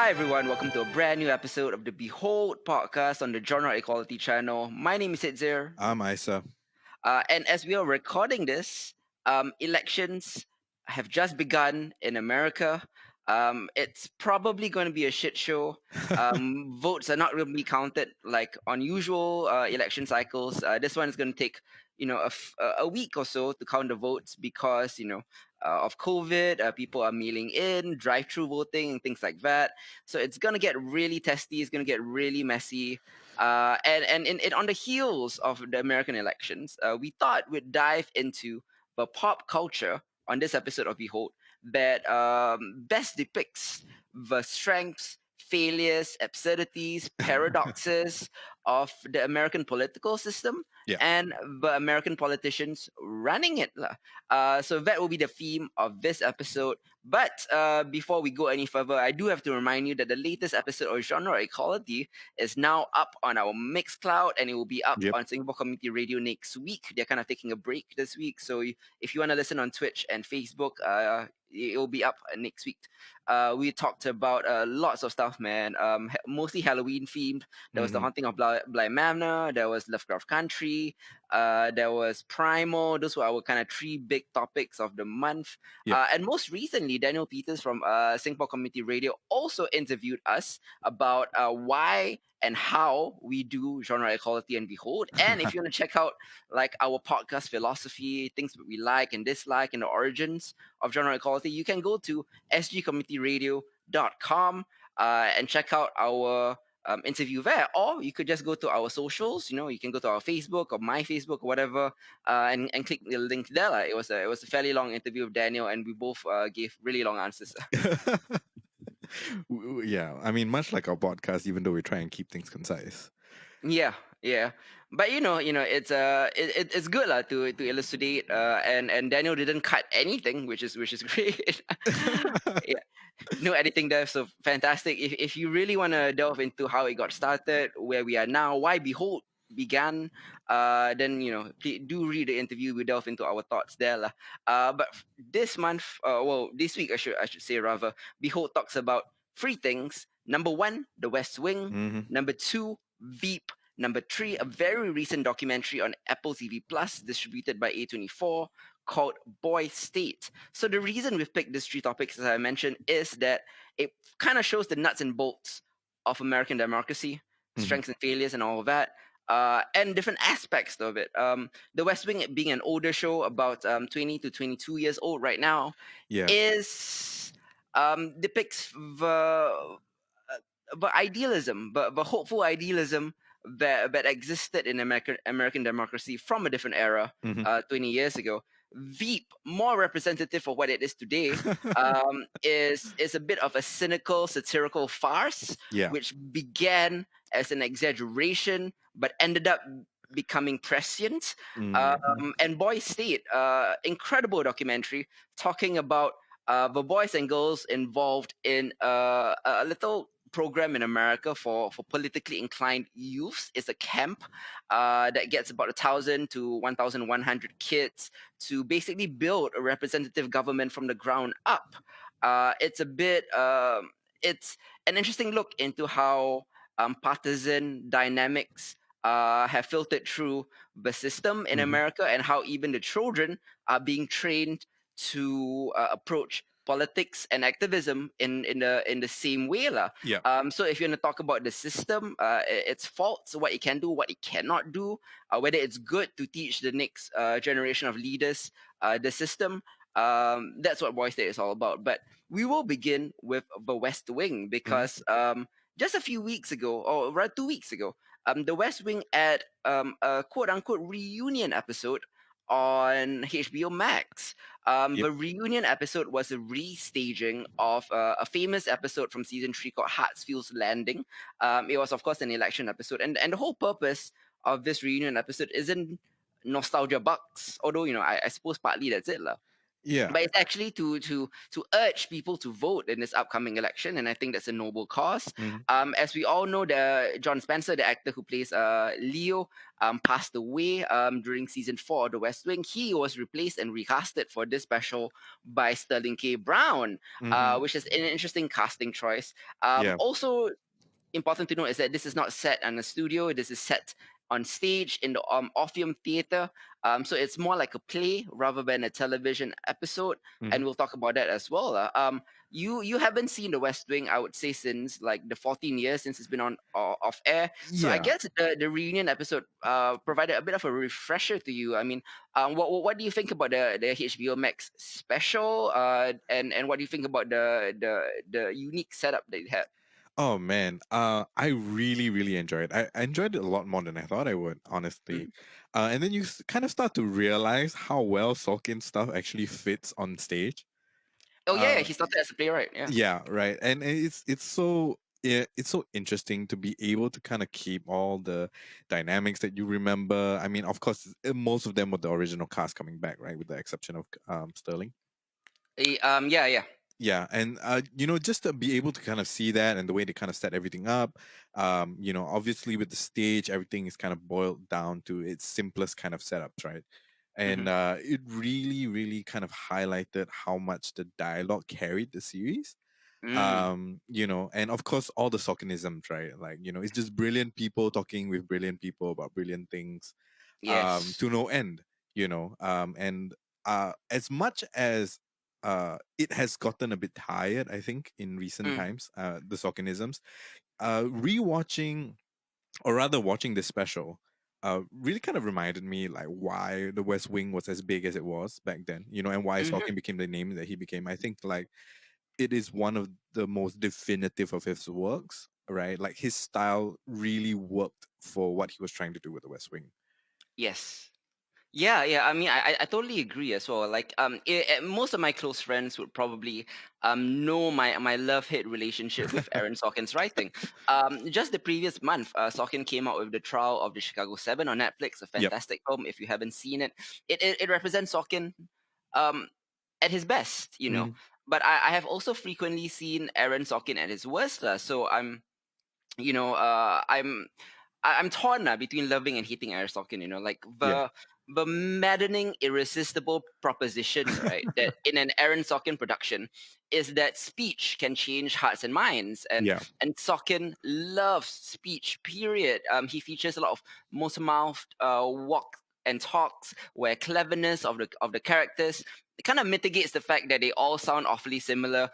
Hi everyone, welcome to a brand new episode of the Behold podcast on the Genre Equality channel. My name is Itzir, I'm Isa. and as we are recording this, elections have just begun in America. It's probably going to be a shit show. Votes are not going to be counted like on usual election cycles. This one is going to take a week or so to count the votes because of COVID. People are mailing in, drive-through voting, and things like that. So it's going to get really testy. It's going to get really messy. And on the heels of the American elections, we thought we'd dive into the pop culture on this episode of Behold that best depicts the strengths, failures, absurdities, paradoxes of the American political system Yeah. and the American politicians running it lah. So that will be the theme of this episode. But before we go any further, I do have to remind you that the latest episode of Genre Equality is now up on our Mixcloud and it will be up Yep. on Singapore Community Radio next week. They're kind of taking a break this week. So if you want to listen on Twitch and Facebook, it will be up next week. We talked about lots of stuff, man. Mostly Halloween themed. There was the hmm Haunting of Bly Manor. There was Lovecraft Country. There was Primal. Those were our kind of three big topics of the month. Yep. And most recently, Daniel Peters from Singapore Community Radio also interviewed us about why and how we do genre equality and behold. And if you want to check out like our podcast philosophy, things that we like and dislike, and the origins of genre equality, you can go to sgcommunityradio.com and check out our interview there, or you could just go to our socials. You can go to our Facebook or my Facebook or whatever, and click the link there. It was a fairly long interview with Daniel, and we both gave really long answers. yeah. I mean, much like our podcast, even though we try and keep things concise. Yeah. But it's good lah to elucidate. And Daniel didn't cut anything, which is great. Yeah, no editing there, so fantastic. If you really want to delve into how it got started, where we are now, why Behold began, then do read the interview. We delve into our thoughts there lah. But this month, this week I should say rather, Behold talks about three things. Number one, The West Wing. hmm Number two, Veep. Number three, a very recent documentary on Apple TV Plus, distributed by A24, called Boy State. So the reason we've picked these three topics, as I mentioned, is that it kind of shows the nuts and bolts of American democracy, hmm strengths and failures, and all of that. And different aspects of it. The West Wing, being an older show, about 20 to 22 years old right now, Yeah. is depicts the idealism, but the hopeful idealism that existed in American democracy from a different era, hmm 20 years ago. Veep, more representative of what it is today, is a bit of a cynical, satirical farce, Yeah. which began as an exaggeration but ended up becoming prescient. And Boy State, incredible documentary talking about the boys and girls involved in a little program in America for politically inclined youths. It's a camp that gets about 1,000 to 1,100 kids to basically build a representative government from the ground up. It's an interesting look into how partisan dynamics have filtered through the system in hmm America, and how even the children are being trained to approach politics and activism in the same way lah. Yeah. So if you want to talk about the system, its faults, what it can do, what it cannot do, whether it's good to teach the next generation of leaders the system, that's what Boys Day is all about. But we will begin with the West Wing hmm because just a few weeks ago, or right 2 weeks ago, the West Wing had a quote unquote reunion episode on HBO Max. Yep. The reunion episode was a restaging of a famous episode from season three called Hartsfield's Landing. It was, of course, an election episode, and the whole purpose of this reunion episode isn't nostalgia bucks, although I suppose partly that's it lah. Yeah. but it's actually to urge people to vote in this upcoming election, and I think that's a noble cause. Hmm. As we all know, the John Spencer, the actor who plays Leo, passed away during season 4 of The West Wing. He was replaced and recasted for this special by Sterling K. Brown, Hmm. which is an interesting casting choice. Yeah. Also important to note is that this is not set in a studio. This is set on stage in the Orpheum Theatre. So it's more like a play rather than a television episode, Hmm. and we'll talk about that as well. You haven't seen The West Wing, I would say, since like the 14 years since it's been on off air. So I Yeah. guess the reunion episode provided a bit of a refresher to you. I mean, what do you think about the HBO Max special? And what do you think about the unique setup they had? Oh man, I really, really enjoyed it. I enjoyed it a lot more than I thought I would, honestly. And then you kind of start to realize how well Sorkin's stuff actually fits on stage. Oh yeah, Uh, he started as a playwright. Yeah. yeah, right. And it's so, yeah, it's so interesting to be able to kind of keep all the dynamics that you remember. I mean, of course, most of them were the original cast coming back, right, with the exception of Sterling. Yeah, yeah. Yeah, and just to be able to kind of see that and the way they kind of set everything up, obviously with the stage, everything is kind of boiled down to its simplest kind of setups, right? Hmm. And it really, really kind of highlighted how much the dialogue carried the series. Mm, And of course all the Sorkinisms, right? Like, it's just brilliant people talking with brilliant people about brilliant things, yes. to no end, and as much as it has gotten a bit tired, I think, in recent Mm, times, the Sorkinisms, rewatching, or rather watching this special, really kind of reminded me like why the West Wing was as big as it was back then, and why hmm. Sorkin became the name that he became. I think like it is one of the most definitive of his works, right? Like his style really worked for what he was trying to do with the West Wing. Yes. Yeah, yeah. I mean, I totally agree as well. Like, most of my close friends would probably know my love hate relationship with Aaron Sorkin's writing. Just the previous month, Sorkin came out with The Trial of the Chicago Seven on Netflix, a Yep. fantastic film. If you haven't seen it, it represents Sorkin, um, at his best, you know. Hmm. But I have also frequently seen Aaron Sorkin at his worst, so I'm torn between loving and hating Aristotle. Like Yeah. the maddening, irresistible proposition, right? That in an Aaron Sorkin production is that speech can change hearts and minds, and Yeah. Sorkin loves speech. Period. He features a lot of mouthed walk and talks where cleverness of the characters kind of mitigates the fact that they all sound awfully similar.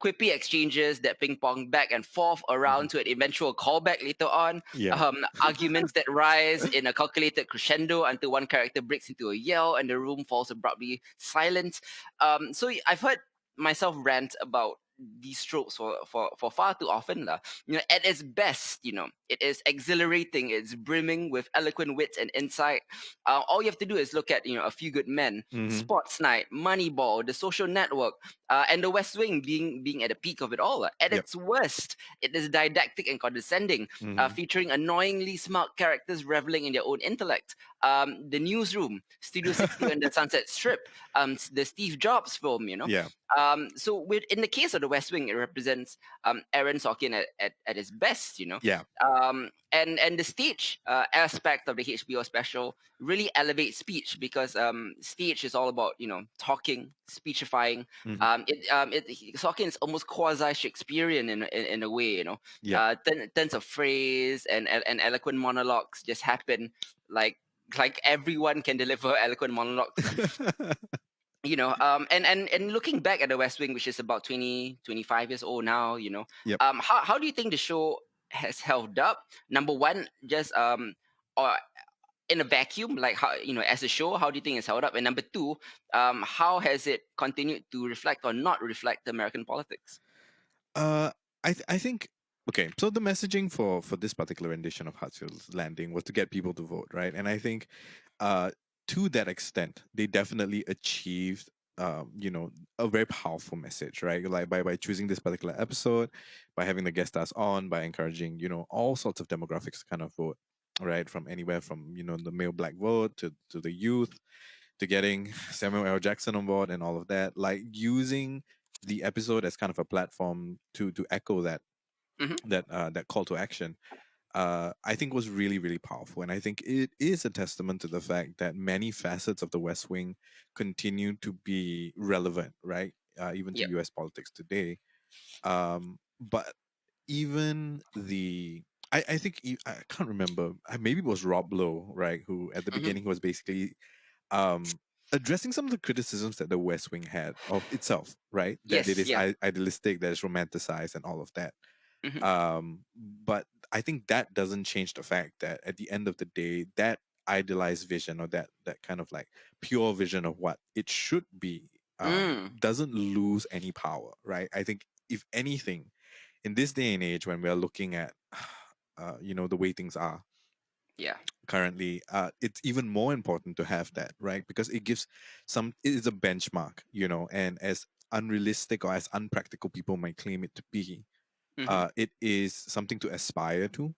Quippy exchanges that ping pong back and forth Mhm. around to an eventual callback later on, Yeah. arguments that rise in a calculated crescendo until one character breaks into a yell and the room falls abruptly silent. I've heard myself rant about these tropes for far too often. At its best, it is exhilarating, it's brimming with eloquent wit and insight. All you have to do is look at, A Few Good Men, Hmm. Sports Night, Moneyball, The Social Network, and The West Wing being at the peak of it all. At Yep. its worst, it is didactic and condescending, Hmm. featuring annoyingly smart characters reveling in their own intellect. The Newsroom, Studio 60 and the Sunset Strip, the Steve Jobs film, Yeah. in the case of The West Wing, it represents Aaron Sorkin at his best, Yeah. and the stage aspect of the HBO special really elevates speech because stage is all about talking, speechifying. Hmm. Sorkin is almost quasi Shakespearean in a way, Yeah. tons of phrase and eloquent monologues just happen like everyone can deliver eloquent monologues. And looking back at the West Wing, which is about 20 25 years old now, Yep. how do you think the show has held up? Number one, just or in a vacuum, like how as a show, how do you think it's held up? And number two, how has it continued to reflect or not reflect American politics? Uh, I think, okay. So the messaging for this particular rendition of Hartsfield's Landing was to get people to vote, right? And I think, uh, to that extent, they definitely achieved, a very powerful message, right? Like by choosing this particular episode, by having the guest stars on, by encouraging, all sorts of demographics to kind of vote, right? From anywhere from the male black vote to the youth, to getting Samuel L. Jackson on board and all of that, like using the episode as kind of a platform to echo Hmm. that call to action, I think was really, really powerful. And I think it is a testament to the fact that many facets of the West Wing continue to be relevant, right? Even to Yep. US politics today. But even I think I can't remember. Maybe it was Rob Lowe, right? Who at the Hmm. beginning was basically um, addressing some of the criticisms that the West Wing had of itself, right? That it Yes. is Yeah. idealistic, that it's romanticized, and all of that. Hmm. But I think that doesn't change the fact that at the end of the day, that idealized vision, or that kind of like pure vision of what it should be, Mm. doesn't lose any power, right? I think if anything, in this day and age when we are looking at the way things are Yeah. currently, it's even more important to have that, right? Because it is a benchmark, and as unrealistic or as unpractical people might claim it to be, Hmm. it is something to aspire to,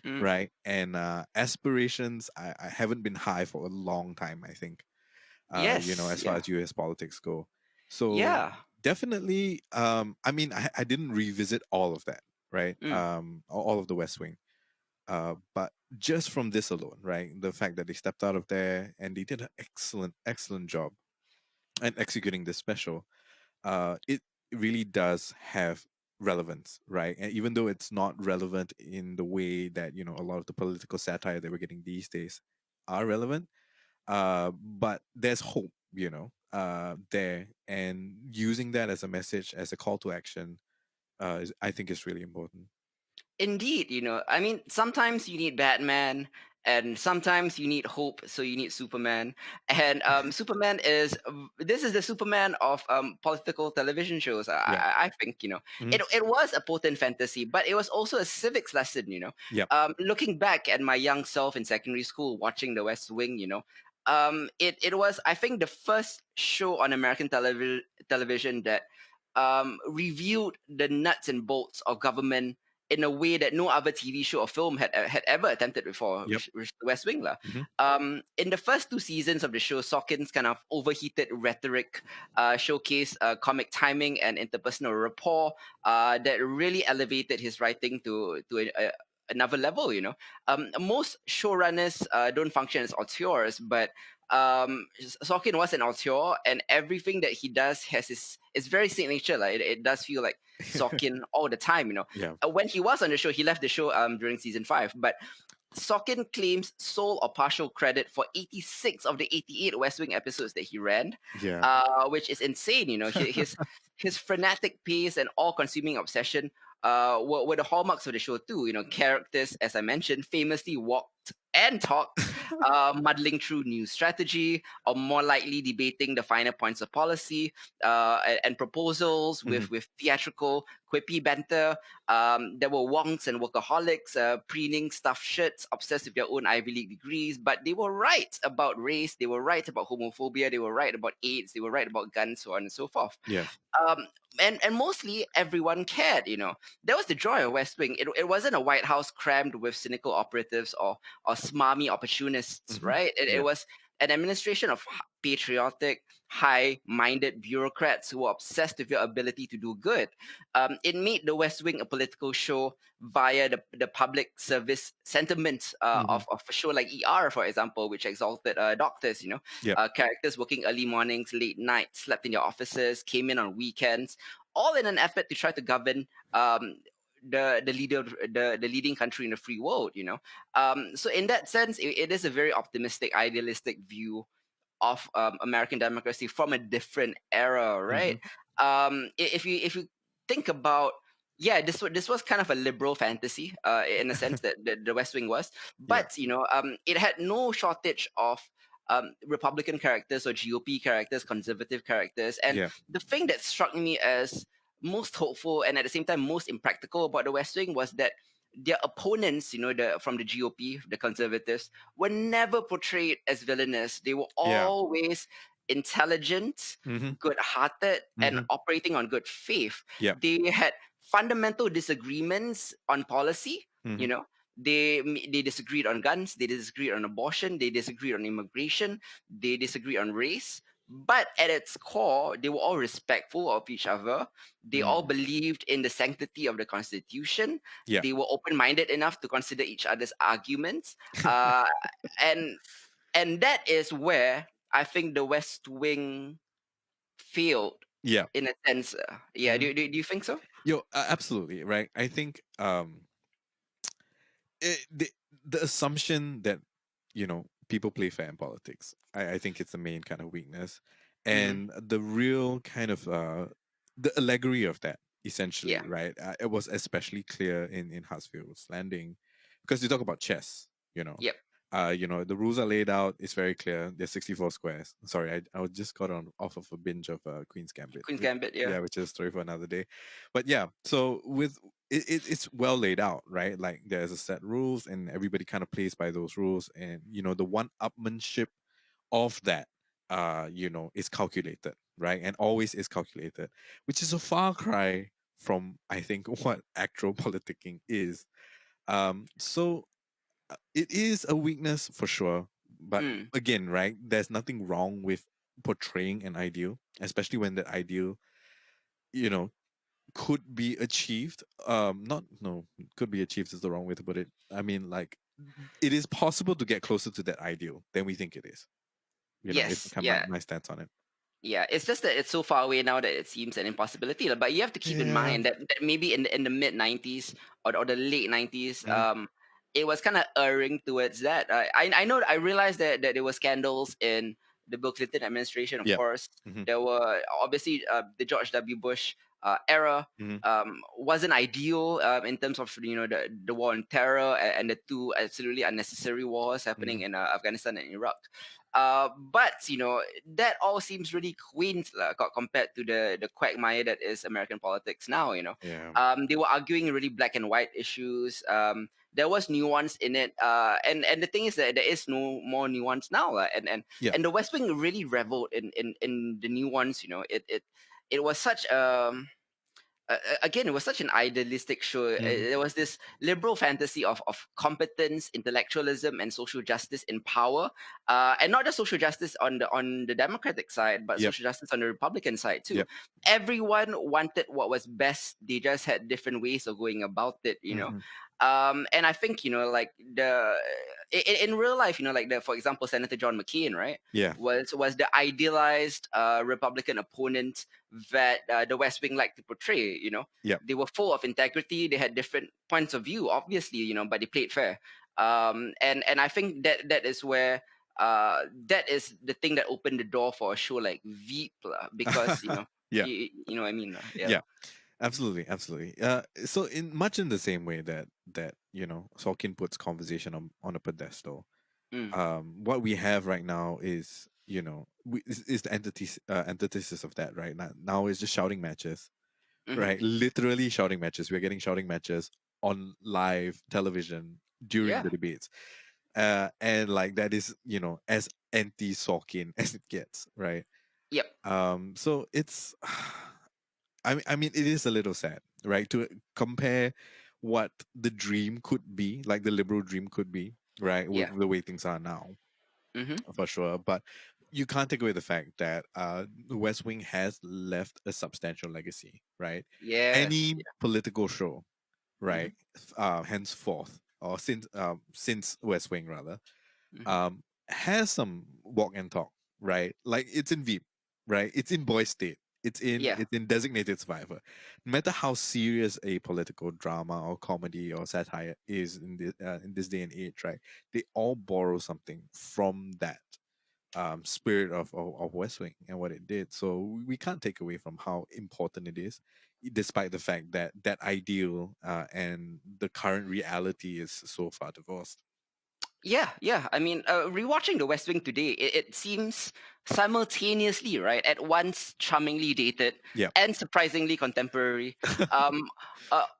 Mm. right? And aspirations, I haven't been high for a long time, I think, Yes. as far Yeah. as US politics go. So Yeah. definitely, I mean, I didn't revisit all of that, right? Mm. All of the West Wing. But just from this alone, right? The fact that they stepped out of there and they did an excellent, excellent job at executing this special, it really does have relevance, right? And even though it's not relevant in the way that a lot of the political satire that we're getting these days are relevant, but there's hope, there, and using that as a message, as a call to action, I think is really important. Indeed, I mean, sometimes you need Batman, and sometimes you need hope, so you need Superman. And Superman is this is the Superman of political television shows. Yeah. I think Hmm. it was a potent fantasy, but it was also a civics lesson. Yep. Looking back at my young self in secondary school, watching The West Wing, it was, I think, the first show on American television that reviewed the nuts and bolts of government in a way that no other TV show or film had ever attempted before, Yep. which The West Wing. lah. Hmm. In the first two seasons of the show, Sorkin's kind of overheated rhetoric showcased comic timing and interpersonal rapport that really elevated his writing to another level. Most showrunners don't function as auteurs, but Sorkin was an auteur, and everything that he does has his it's very signature. Like it does feel like Sorkin all the time. Yeah. When he was on the show, he left the show during season 5, but Sorkin claims sole or partial credit for 86 of the 88 West Wing episodes that he ran, Yeah. which is insane. His frenetic pace and all-consuming obsession were the hallmarks of the show too. Characters, as I mentioned, famously walked and talked, muddling through new strategy, or more likely debating the finer points of policy and proposals Hmm. with theatrical, quippy banter. There were wonks and workaholics, preening stuffed shirts, obsessed with their own Ivy League degrees, but they were right about race, they were right about homophobia, they were right about AIDS, they were right about guns, so on and so forth. Yeah. um, and mostly everyone cared. That was the joy of West Wing. It wasn't a White House crammed with cynical operatives or smarmy opportunists, Hmm. right? It Yeah. was an administration of patriotic, high-minded bureaucrats who were obsessed with your ability to do good. It made the West Wing a political show via the public service sentiment Hmm. of a show like ER, for example, which exalted doctors. Yep. Characters working early mornings, late nights, slept in their offices, came in on weekends, all in an effort to try to govern the leader the leading country in the free world. So in that sense, it is a very optimistic, idealistic view of American democracy from a different era, right? Hmm. If you think about, yeah, this was kind of a liberal fantasy in a sense that the West Wing was, Yeah. but it had no shortage of Republican characters or GOP characters, conservative characters, and Yeah. the thing that struck me as most hopeful and at the same time most impractical about the West Wing was that their opponents, from the GOP, the conservatives, were never portrayed as villainous. They were Yeah. always intelligent, Hmm. good-hearted, and Hmm. operating on good faith. Yep. They had fundamental disagreements on policy, Hmm. you know, They disagreed on guns, they disagreed on abortion, they disagreed on immigration, they disagreed on race. But at its core, they were all respectful of each other. They all Mm. believed in the sanctity of the Constitution. Yeah. They were open-minded enough to consider each other's arguments. Uh, and and that is where I think the West Wing failed Yeah. in a sense. Yeah, Mhm. do you think so? Yo, absolutely right. I think it, the assumption that people play fair in politics, I think it's the main kind of weakness, Mm, and the real kind of the allegory of that essentially, yeah, right? It was especially clear in Hartsfield's Landing, because you talk about chess, you know. yep. The rules are laid out. It's very clear. There's 64 squares. Sorry, I just got on off of a binge of Queen's Gambit. Queen's Gambit, yeah. Yeah, which is a story for another day. But yeah, so with it's well laid out, right? Like there's a set rules, and everybody kind of plays by those rules, and the one-upmanship of that, is calculated, right? And always is calculated, which is a far cry from, I think, what actual politicking is. So it is a weakness for sure, but Mm. again, right, there's nothing wrong with portraying an ideal, especially when that ideal, you know could be achieved. Not no Could be achieved is the wrong way to put it. I mean, like, it is possible to get closer to that ideal than we think it is. Is Yes, kind of yeah. my stance on it. Yeah, it's just that it's so far away now that it seems an impossibility. But you have to keep in Yeah. mind that maybe in the mid 90s or the late 90s, Mhm. it was kind of erring towards that. I know I realized that there were scandals in the Bill Clinton administration. Of Yeah. course, Hmm. there were obviously the George W. Bush era. Hmm. Wasn't ideal in terms of the war on terror and the two absolutely unnecessary wars happening Hmm. in Afghanistan and Iraq. But that all seems really quaint compared to the quagmire that is American politics now. Yeah. They were arguing really black and white issues. There was nuance in it, and the thing is that there is no more nuance now, Yeah. and the West Wing really reveled in the nuance. It was such again, it was such an idealistic show. Hmm. There was this liberal fantasy of competence, intellectualism, and social justice in power, and not just social justice on the Democratic side, but Yep. social justice on the Republican side too. Yep. Everyone wanted what was best. They just had different ways of going about it. Hmm. And I think like in real life, like for example, Senator John McCain, right, Yeah. was the idealized Republican opponent that the West Wing liked to portray. Yep. They were full of integrity. They had different points of view, obviously, but they played fair. And I think that is where that is the thing that opened the door for a show like Veep, because Yeah. you know what I mean, yeah. Yeah. Absolutely, absolutely. So in the same way that Sorkin puts conversation on a pedestal, Mm, what we have right now is is the antithesis of that. Right now is just shouting matches, hmm. right? Literally shouting matches. We're getting shouting matches on live television during Yeah, the debates, and like that is as anti Sorkin as it gets, right? yep, So it's I mean, it is a little sad, right? To compare what the dream could be, like the liberal dream could be, right, yeah, with the way things are now, hmm, for sure. But you can't take away the fact that the West Wing has left a substantial legacy, right? yes, Any political show, yeah, hmm, right, henceforth, or since West Wing rather, hmm, um, has some walk and talk, right? Like it's in Veep, right? It's in Boy State. yeah, It's in Designated Survivor. No matter how serious a political drama or comedy or satire is in this day and age, right? They all borrow something from that spirit of West Wing and what it did. So we can't take away from how important it is, despite the fact that that ideal and the current reality is so far divorced. yeah. I mean, rewatching The West Wing today, it seems simultaneously, right, at once charmingly dated Yeah. and surprisingly contemporary. Um,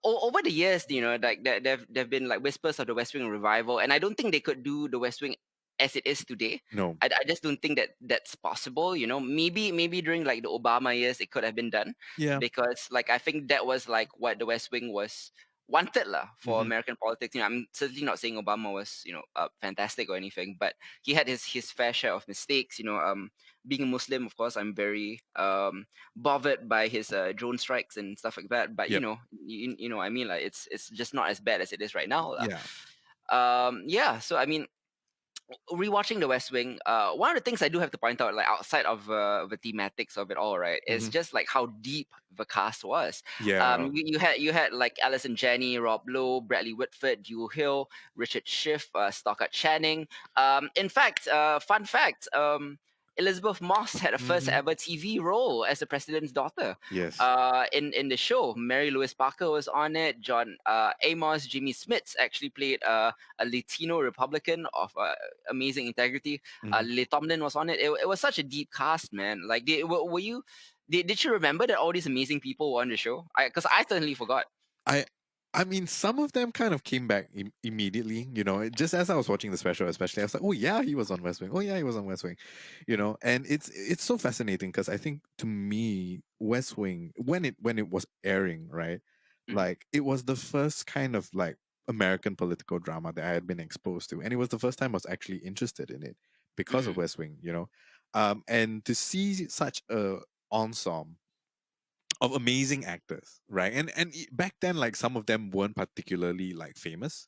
over the years, like there've been like whispers of The West Wing revival, and I don't think they could do The West Wing as it is today. No. I just don't think that that's possible. Maybe during like the Obama years, it could have been done Yeah. because like I think that was like what The West Wing was. wanted lah for Hmm. American politics. I'm certainly not saying Obama was fantastic or anything, but he had his fair share of mistakes. Being a Muslim, of course, I'm very bothered by his drone strikes and stuff like that. But Yep. I mean, like it's just not as bad as it is right now lah. Yeah. Yeah, so I mean, rewatching The West Wing, one of the things I do have to point out, like outside of the thematics of it all, right, is Hmm. just like how deep the cast was. Yeah. You had like Alison Janney, Rob Lowe, Bradley Whitford, Duo Hill, Richard Schiff, Stockard Channing. In fact, fun fact. Elizabeth Moss had a first Hmm. ever TV role as the president's daughter. Yes. In the show, Mary Louise Parker was on it. John Amos, Jimmy Smits actually played a Latino Republican of amazing integrity. Hmm. Lily Tomlin was on it. It was such a deep cast, man. Like, were you? Did you remember that all these amazing people were on the show? Because I certainly forgot. I I mean, some of them kind of came back immediately, just as I was watching the special, especially, I was like, oh yeah, he was on West Wing. Oh yeah, he was on West Wing, and it's so fascinating because I think to me, West Wing, when it was airing, right, Hmm. like it was the first kind of like American political drama that I had been exposed to, and it was the first time I was actually interested in it because of Hmm. West Wing, and to see such a ensemble of amazing actors, right? And back then, like some of them weren't particularly like famous,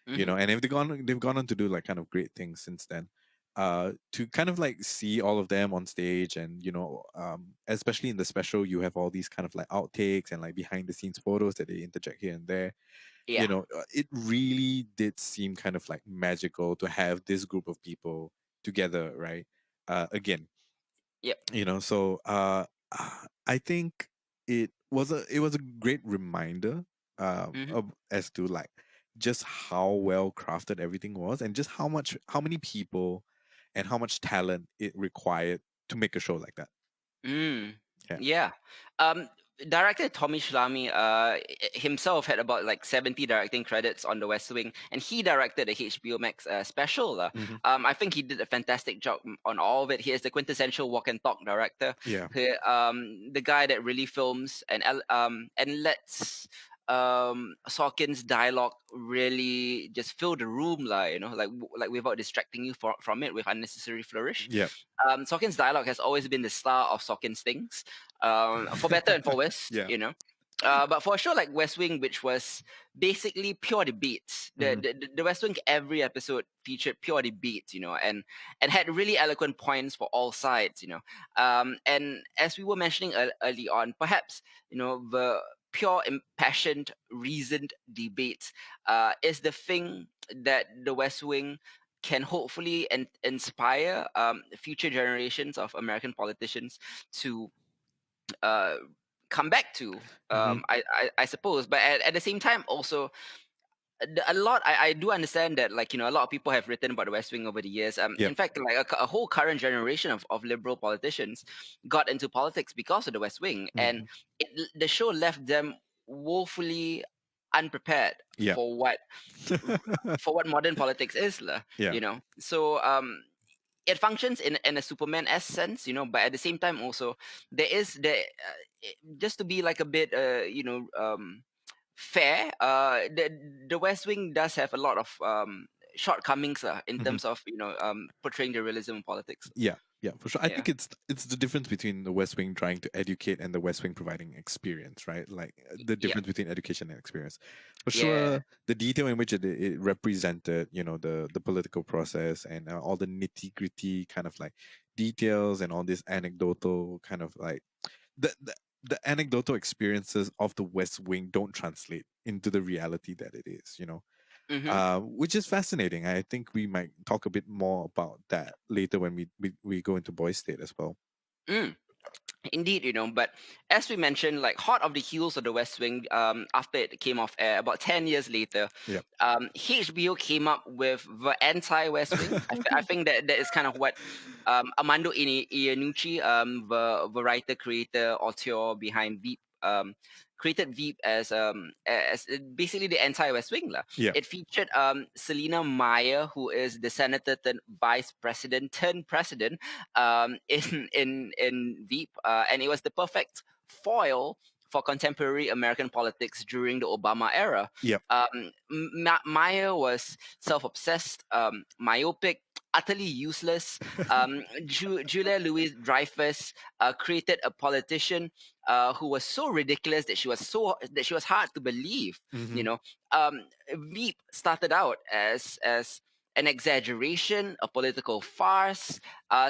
Hmm. and if they've gone on to do like kind of great things since then. To kind of like see all of them on stage, and especially in the special, you have all these kind of like outtakes and like behind the scenes photos that they interject here and there. Yeah. It really did seem kind of like magical to have this group of people together, right? Again, Yep. so I think it was a great reminder, Hmm. as to like just how well crafted everything was, and just how many people and how much talent it required to make a show like that. Mm, Yeah. yeah. Um, Director Tommy Shalami himself had about like 70 directing credits on The West Wing, and he directed the HBO Max special. Hmm. I think he did a fantastic job on all of it. He is the quintessential walk and talk director. Yeah. The guy that really films and lets Sorkin's dialogue really just fill the room, like like without distracting you from it with unnecessary flourish. Yeah. Sorkin's dialogue has always been the star of Sorkin's things, for better and for worse, Yeah. But for a show like West Wing, which was basically pure debates, Hmm. the West Wing every episode featured pure debates, and had really eloquent points for all sides, And as we were mentioning early on, perhaps the pure, impassioned, reasoned debate is the thing that the West Wing can hopefully inspire future generations of American politicians to uh, come back to. Hmm. I suppose, but at the same time, also a lot. I do understand that, like a lot of people have written about the West Wing over the years. Yeah. In fact, like a whole current generation of liberal politicians got into politics because of the West Wing, and Hmm. the show left them woefully unprepared Yeah. for what modern politics is, lah, Yeah. So it functions in a Superman-esque sense, but at the same time also just to be like a bit fair, the West Wing does have a lot of shortcomings in Hmm. terms of portraying the realism in politics. Yeah, yeah, for sure. I Yeah. think it's the difference between the West Wing trying to educate and the West Wing providing experience, right? Like the Yeah. difference between education and experience. For Yeah. sure, the detail in which it represented, the political process, and all the nitty gritty kind of like details, and all this anecdotal kind of like the, the the anecdotal experiences of the West Wing don't translate into the reality that it is, Mm-hmm. which is fascinating. I think we might talk a bit more about that later when we go into Boy State as well. Mm. Indeed, but as we mentioned, like hot of the heels of the West Wing, after it came off air, about 10 years later, Yeah. HBO came up with the anti-West Wing. I think that is kind of what Armando Iannucci, the writer, creator, author behind Veep, created Veep as basically the anti-West Wing. Lah. Yeah. It featured Selena Meyer, who is the senator turned vice president turned president in Veep, and it was the perfect foil for contemporary American politics during the Obama era. Yep. Maya was self-obsessed, myopic, utterly useless. Julia Louis Dreyfus created a politician who was so ridiculous that she was hard to believe. You Hmm. know, um, Veep started out as an exaggeration, a political farce,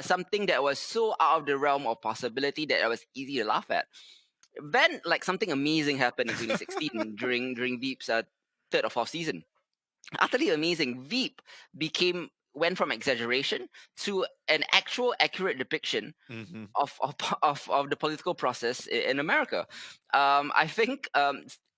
something that was so out of the realm of possibility that it was easy to laugh at. Then, like, something amazing happened in 2016 during Veep's third or fourth season. Utterly amazing. Veep became went from exaggeration to an actual accurate depiction Hmm. of the political process in America. I think.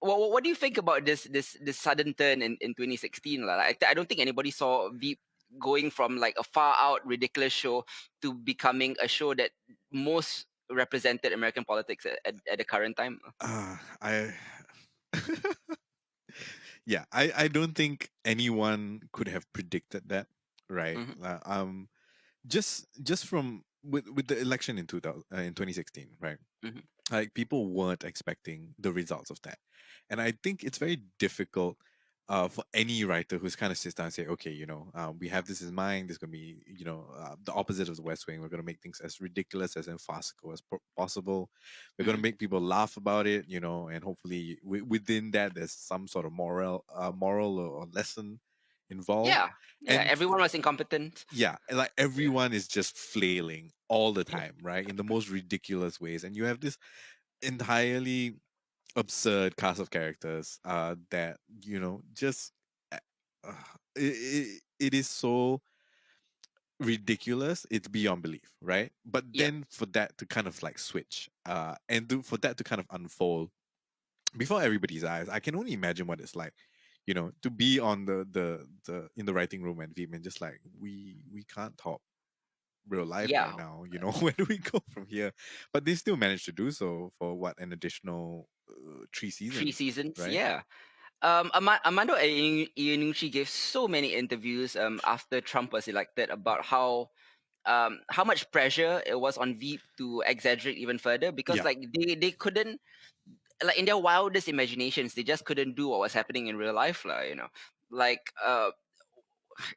What do you think about this sudden turn in 2016? Like, I don't think anybody saw Veep going from like a far out ridiculous show to becoming a show that most represented American politics at the current time. I yeah, I don't think anyone could have predicted that, right? Hmm. Just from with the election in 2000 in 2016, right? Hmm. Like people weren't expecting the results of that, and I think it's very difficult for any writer who's kind of sits down and say, okay, we have this in mind. This going to be, the opposite of the West Wing. We're going to make things as ridiculous as and farcical as possible. We're going to Hmm. make people laugh about it, and hopefully within that there's some sort of moral or lesson involved. Yeah, yeah. And Everyone was incompetent. yeah, and like Yeah, everyone is just flailing all the yeah, time, right? In the most ridiculous ways. And you have this entirely absurd cast of characters that, just uh, uh, it is so ridiculous, it's beyond belief, right? But yeah, then for that to kind of like switch for that to kind of unfold before everybody's eyes, I can only imagine what it's like, to be on the in the writing room and Veep and just like we can't talk real life right yeah. now. Where do we go from here? But they still managed to do so for what, an additional 3 seasons, 3 seasons. right? Yeah. Armando Iannucci gave so many interviews after Trump was elected about how much pressure it was on Veep to exaggerate even further, because Yeah. like they couldn't, like, in their wildest imaginations, they just couldn't do what was happening in real life, like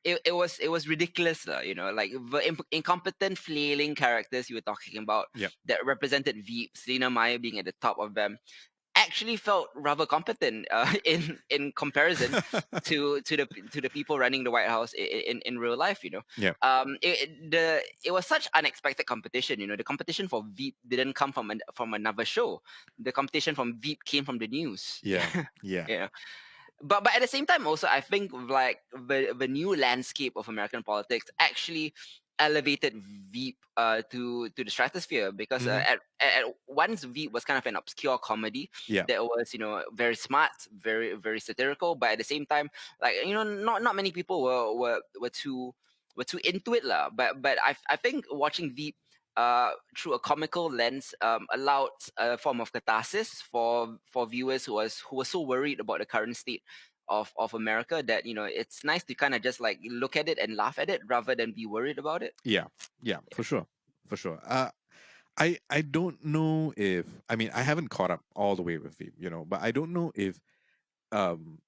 it was ridiculous, like the incompetent flailing characters you were talking about Yeah. that represented Veep, Selena Meyer being at the top of them, actually felt rather competent in comparison to the people running the White House in real life. Yeah. It was such unexpected competition. The competition for Veep didn't come from another show. The competition from Veep came from the news. Yeah. Yeah. Yeah. But at the same time, also, I think like the new landscape of American politics actually elevated Veep to the stratosphere, because Hmm. at once Veep was kind of an obscure comedy Yeah. that was, very smart, very very satirical, but at the same time, like, not many people were too into it, lah. But I think watching Veep through a comical lens allowed a form of catharsis for viewers who were so worried about the current state of America, that it's nice to kind of just like look at it and laugh at it rather than be worried about it. Yeah. Yeah. For sure. For sure. I don't know if, I mean, I haven't caught up all the way with Veep, but I don't know if um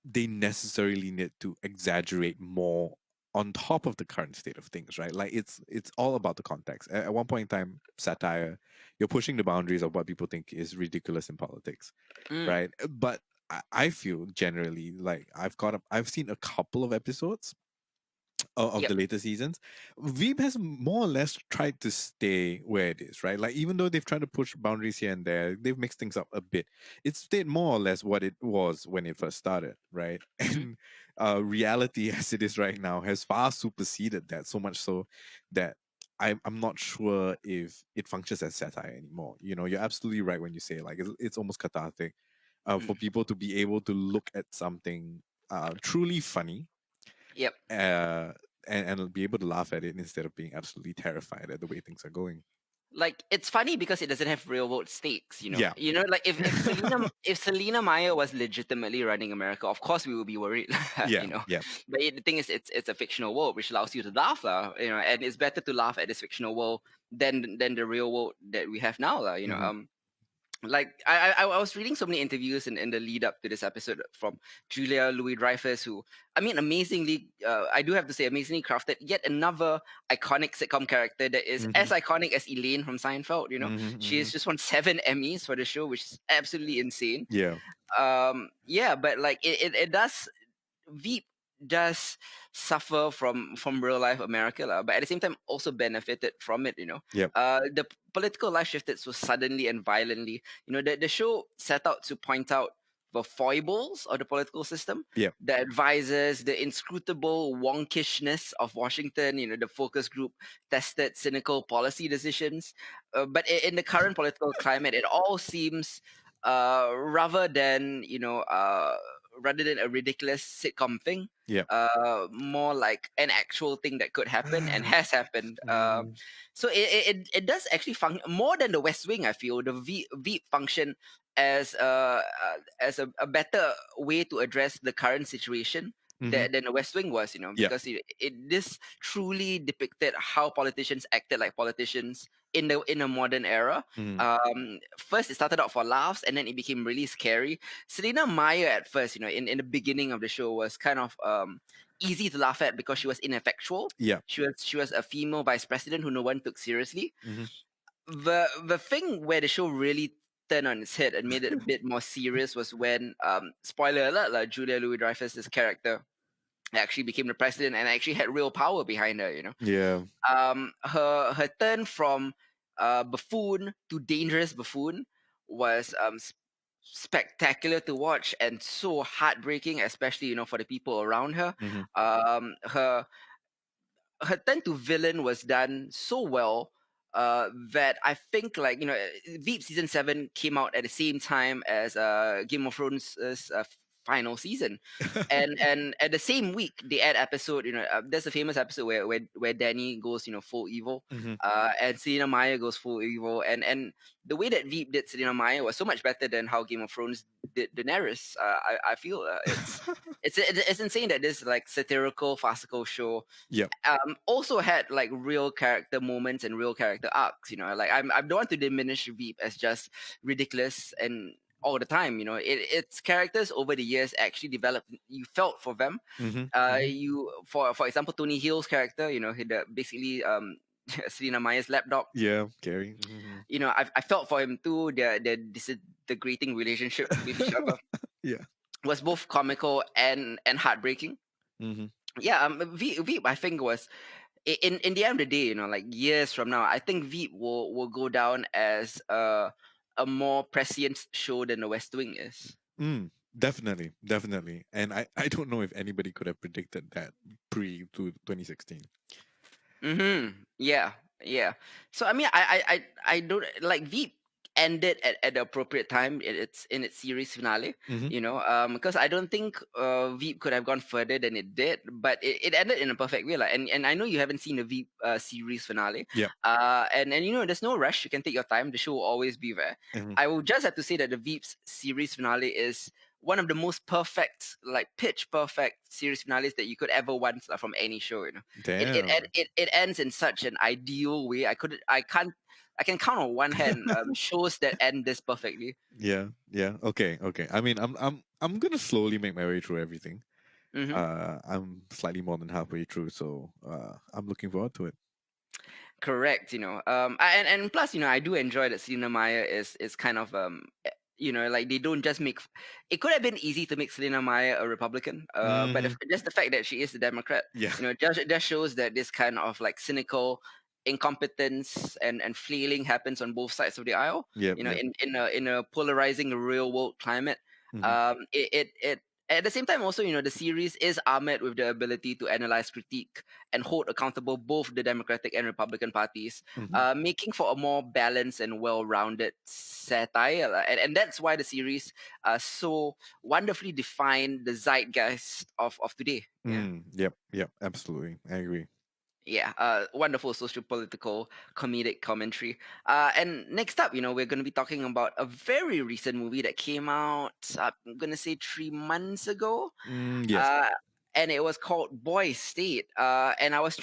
they necessarily need to exaggerate more on top of the current state of things, right? Like it's all about the context. At one point in time, satire, you're pushing the boundaries of what people think is ridiculous in politics, Mm, right? But I feel generally like I've seen a couple of episodes of yep. the later seasons. Veep has more or less tried to stay where it is, right? Like even though they've tried to push boundaries here and there, they've mixed things up a bit. It's stayed more or less what it was when it first started, right? Hmm. And reality as it is right now has far superseded that, so much so that I'm not sure if it functions as satire anymore. You're absolutely right when you say like it's almost cathartic for Mm, people to be able to look at something truly funny yep. uh, and be able to laugh at it instead of being absolutely terrified at the way things are going. Like, it's funny because it doesn't have real world stakes. Yeah. Like, if Selena Meyer was legitimately running America, of course we would be worried. Yeah. Yeah. But the thing is, it's a fictional world, which allows you to laugh, and it's better to laugh at this fictional world than the real world that we have now, Hmm. like I was reading so many interviews in the lead up to this episode from Julia Louis Dreyfus, who, I mean, amazingly, I do have to say, amazingly crafted yet another iconic sitcom character that is Mm-hmm. as iconic as Elaine from Seinfeld. Mm-hmm. She Mm-hmm. has just won 7 Emmys for the show, which is absolutely insane. Yeah. Yeah, but like it does, Veep does suffer from real life America, lah, but at the same time also benefited from it. Yep. The political life shifted so suddenly and violently. The show set out to point out the foibles of the political system, Yep. the advisors, the inscrutable wonkishness of Washington. The focus group tested cynical policy decisions, but in the current political climate, it all seems rather than rather than a ridiculous sitcom thing, Yep. more like an actual thing that could happen and has happened. Mm-hmm. So it does actually function more than the West Wing. I feel the Veep function as a better way to address the current situation Mm-hmm. than the West Wing was. Yep. Because this truly depicted how politicians acted like politicians in a modern era. Mm-hmm. First it started out for laughs, and then it became really scary. Selena Meyer at first, in the beginning of the show, was kind of easy to laugh at because she was ineffectual. Yep. She was a female vice president who no one took seriously. Mm-hmm. The thing where the show really turned on its head and made it a bit more serious was when, spoiler alert, like Julia Louis Dreyfus's character actually became the president and actually had real power behind her. Yeah. Her turn from buffoon to dangerous buffoon was spectacular to watch and so heartbreaking, especially for the people around her. Mm-hmm. Her turn to villain was done so well, that I think, like, Veep season 7 came out at the same time as Game of Thrones' final season, and at the same week they add episode. There's a famous episode where Danny goes full evil, Mm-hmm. and Selena Meyer goes full evil, and the way that Veep did Selena Meyer was so much better than how Game of Thrones did Daenerys. I feel it's insane that this, like, satirical farcical show Yep. also had like real character moments and real character arcs. Like, I don't want to diminish Veep as just ridiculous and all the time. Its characters over the years actually developed. You felt for them. Mm-hmm. Mm-hmm. You for example, Tony Hill's character, he basically Selena Meyer's lapdog. Yeah. Gary. Mm-hmm. I felt for him too. Their disintegrating relationship with each other Yeah. was both comical and heartbreaking. Mm-hmm. Yeah, Veep, I think, was, in the end of the day, like years from now, I think Veep will go down as a more prescient show than the West Wing is. Definitely, definitely. And I don't know if anybody could have predicted that pre to 2016. Yeah, yeah. So I mean, I don't like Veep ended at the appropriate time in its series finale. Mm-hmm. Because I don't think Veep could have gone further than it did, but it ended in a perfect way. Like, and I know you haven't seen the Veep series finale. Yep. And there's no rush. You can take your time. The show will always be there. Mm-hmm. I will just have to say that the Veep's series finale is one of the most perfect, like pitch perfect series finales that you could ever want, from any show. Damn. It ends in such an ideal way. I can count on one hand shows that end this perfectly. Yeah. Yeah. Okay. Okay. I mean, I'm gonna slowly make my way through everything. Hmm. I'm slightly more than halfway through, so I'm looking forward to it. Correct. And plus, I do enjoy that Selena Meyer is kind of like, they don't just make. It could have been easy to make Selena Meyer a Republican, but Mm-hmm. just the fact that she is a Democrat, Yeah. just shows that this kind of, like, cynical incompetence and flailing happens on both sides of the aisle. Yep. Yep. In a polarizing real world climate. Mm-hmm. It At the same time, also, the series is armored with the ability to analyze, critique, and hold accountable both the Democratic and Republican parties, Mm-hmm. making for a more balanced and well-rounded satire. And that's why the series so wonderfully defined the zeitgeist of today. Yeah. Yep. Yep. Absolutely. I agree. Yeah, wonderful socio-political comedic commentary. And next up, we're going to be talking about a very recent movie that came out, I'm going to say 3 months ago. Yes. Uh, and it was called Boy State. And I wanted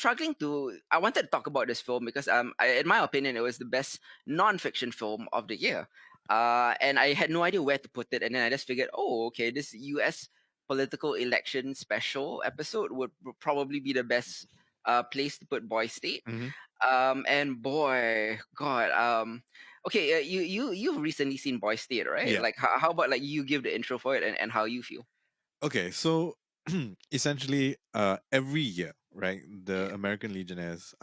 to talk about this film because, in my opinion, it was the best non-fiction film of the year. and I had no idea where to put it. And then I just figured, oh, okay, this U.S. political election special episode would probably be the best place to put Boy State. Hmm. And boy, God, okay, you've recently seen Boy State, right? Yeah. Like, how about like you give the intro for it and how you feel? Okay, so essentially, every year, right, the Yeah. American Legionnaires,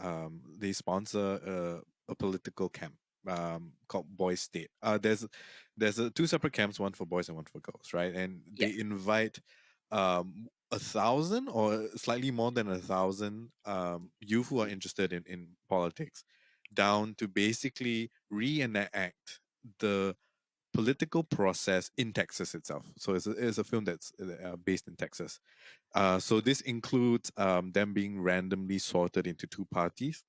they sponsor a political camp called Boys State. There's two separate camps, one for boys and one for girls, right? And Yeah. they invite 1,000 or slightly more than 1,000 youth who are interested in politics down to basically reenact the political process in Texas itself. So it's a film that's based in Texas. So this includes them being randomly sorted into two parties,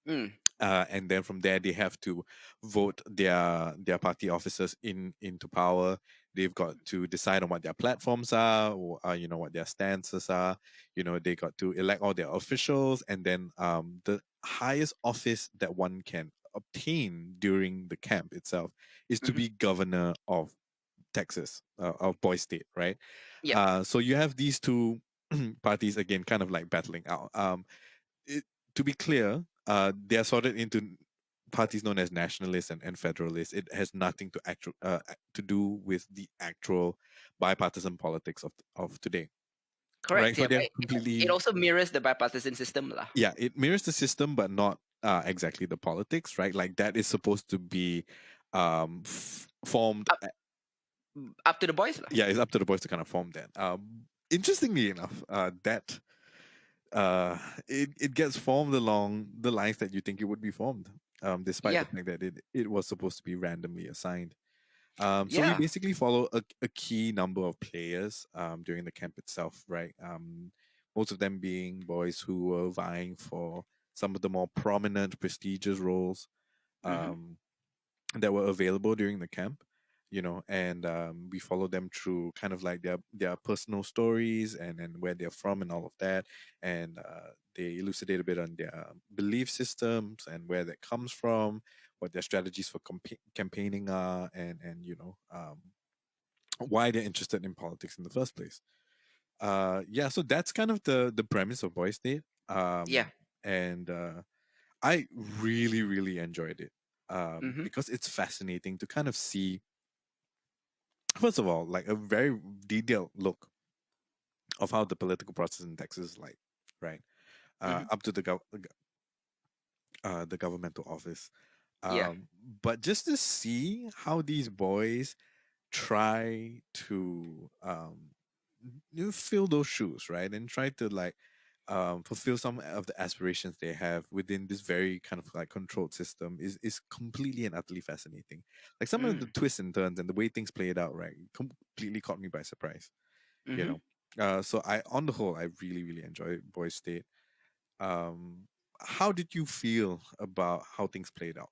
Mm, and then from there they have to vote their party officers into power. They've got to decide on what their platforms are, or what their stances are. They got to elect all their officials, and then the highest office that one can obtain during the camp itself is to mm-hmm. be governor of Texas, of Boy State, right? Yep. So you have these two parties again, kind of like battling out. It, to be clear, they are sorted into parties known as nationalists and federalists. It has nothing to do with the actual bipartisan politics of today, right? Correct. So Yeah. they're It completely, also mirrors the bipartisan system, lah. yeah, it mirrors the system, but not exactly the politics, right? Like that is supposed to be formed. Up, up to the boys, lah. Yeah, it's up to the boys to kind of form that. Interestingly enough, that uh, it gets formed along the lines that you think it would be formed, despite the Yeah. fact that it was supposed to be randomly assigned. So we Yeah. basically follow a key number of players during the camp itself, right? Most of them being boys who were vying for some of the more prominent, prestigious roles. Mm-hmm. Um, that were available during the camp, and we follow them through kind of like their personal stories and where they're from and all of that, and they elucidate a bit on their belief systems and where that comes from, what their strategies for campaigning are, and why they're interested in politics in the first place. Yeah, so that's kind of the premise of Boys State. Yeah. And I really, really enjoyed it, Mm-hmm. because it's fascinating to kind of see, first of all, like a very detailed look of how the political process in Texas is like, right? Mm-hmm. Up to the governmental office. Yeah. Um, but just to see how these boys try to fill those shoes, right? And try to like fulfill some of the aspirations they have within this very kind of like controlled system is completely and utterly fascinating. Like some of the Mm. twists and turns and the way things played out, right, completely caught me by surprise. You Mm-hmm. know, so on the whole, I really really enjoyed Boys State. Um, how did you feel about how things played out?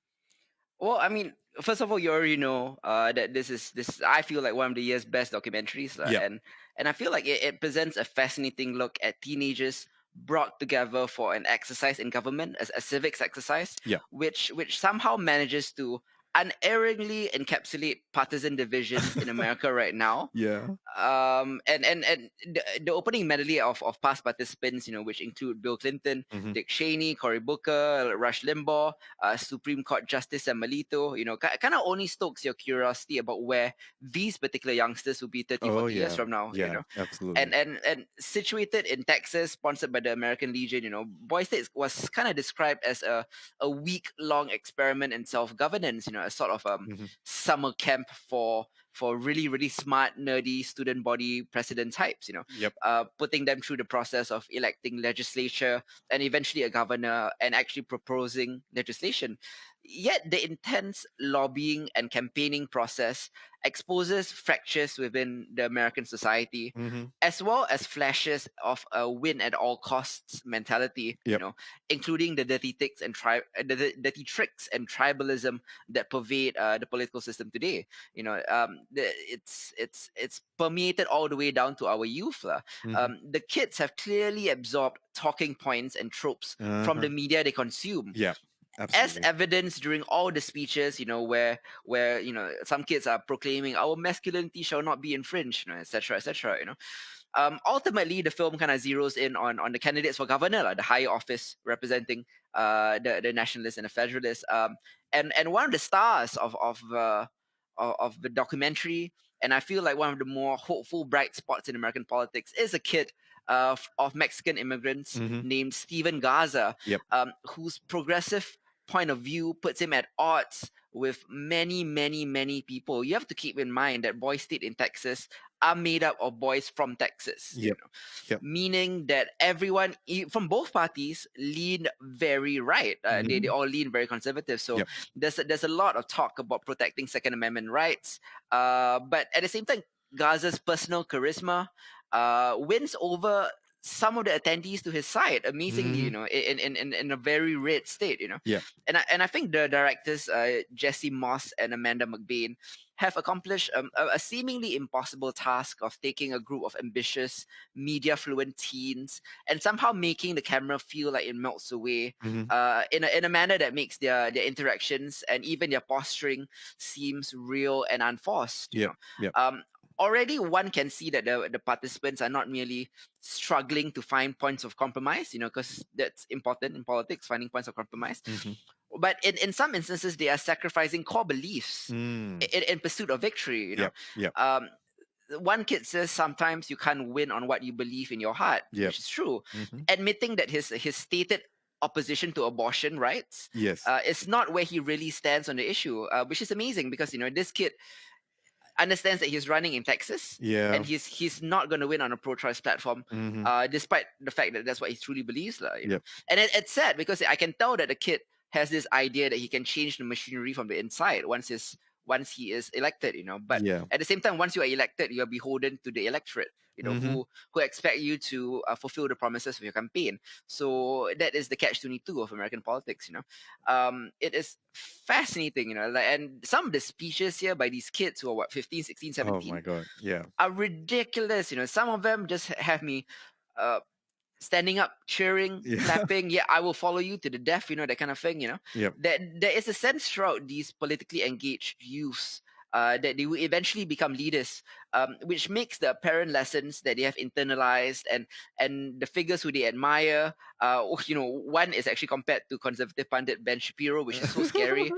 Well, I mean, first of all, you already know that this. I feel like one of the year's best documentaries, Yep. and I feel like it presents a fascinating look at teenagers brought together for an exercise in government, as a civics exercise, Yep. which somehow manages to unerringly encapsulate partisan divisions in America right now. Yeah. And the opening medley of past participants, which include Bill Clinton, Hmm. Dick Cheney, Cory Booker, Rush Limbaugh, Supreme Court Justice Melito, kind of only stokes your curiosity about where these particular youngsters will be 30, Oh 40 years yeah. from now. Yeah. And Absolutely. and situated in Texas, sponsored by the American Legion, Boy State was kind of described as a week-long experiment in self-governance, a sort of Hmm. summer camp for really really smart nerdy student body president types, Yep. putting them through the process of electing legislature and eventually a governor and actually proposing legislation. Yet the intense lobbying and campaigning process exposes fractures within the American society, Hmm. as well as flashes of a win at all costs mentality, Yep. including the dirty tricks and tribalism that pervade the political system today. It's permeated all the way down to our youth. Hmm. The kids have clearly absorbed talking points and tropes from the Uh-huh. media they consume, Yep. as Absolutely. evidence during all the speeches, where some kids are proclaiming our masculinity shall not be infringed, etc., etc. Ultimately, the film kind of zeroes in on the candidates for governor, like the high office representing the nationalists and the federalists. And one of the stars of the documentary, and I feel like one of the more hopeful, bright spots in American politics, is a kid of Mexican immigrants Mm-hmm. named Steven Gaza, Yep. whose progressive point of view puts him at odds with many, many, many people. You have to keep in mind that Boy State in Texas are made up of boys from Texas, Yep. Yep. meaning that everyone from both parties lean very right. They Mm-hmm. all lean very conservative. So Yep. there's a lot of talk about protecting Second Amendment rights, but at the same time, Gaza's personal charisma wins over some of the attendees to his side amazingly, Mm-hmm. in a very red state, Yep. and I think the directors, Jesse Moss and Amanda McBain, have accomplished a seemingly impossible task of taking a group of ambitious, media fluent teens and somehow making the camera feel like it melts away, Mm-hmm. in a manner that makes their interactions and even their posturing seems real and unforced. Yep. Yep. Um, Already one can see that the participants are not merely struggling to find points of compromise, because that's important in politics, finding points of compromise, Mm-hmm. but in some instances they are sacrificing core beliefs Mm. in pursuit of victory. Yep. Yep. um, One kid says sometimes you can't win on what you believe in your heart, Yep. which is true, Mm-hmm. admitting that his stated opposition to abortion rights Yes. is not where he really stands on the issue, which is amazing because this kid understands that he's running in Texas Yeah. and he's not going to win on a pro-choice platform, Mm-hmm. despite the fact that that's what he truly believes, Yep. And it's sad because I can tell that the kid has this idea that he can change the machinery from the inside once he is elected, But Yeah. at the same time, once you are elected, you are beholden to the electorate, Mm-hmm. who expect you to fulfill the promises of your campaign. So that is the catch-22 of American politics. It is fascinating, and some of the speeches here by these kids who are 15, 16, Oh my 17 God. Yeah. are ridiculous. Some of them just have me uh, standing up, cheering, Yeah. clapping. Yeah, I will follow you to the death, that kind of thing. Yep. That there is a sense throughout these politically engaged youths that they will eventually become leaders, which makes the apparent lessons that they have internalized and the figures who they admire. One is actually compared to conservative pundit Ben Shapiro, which is so scary.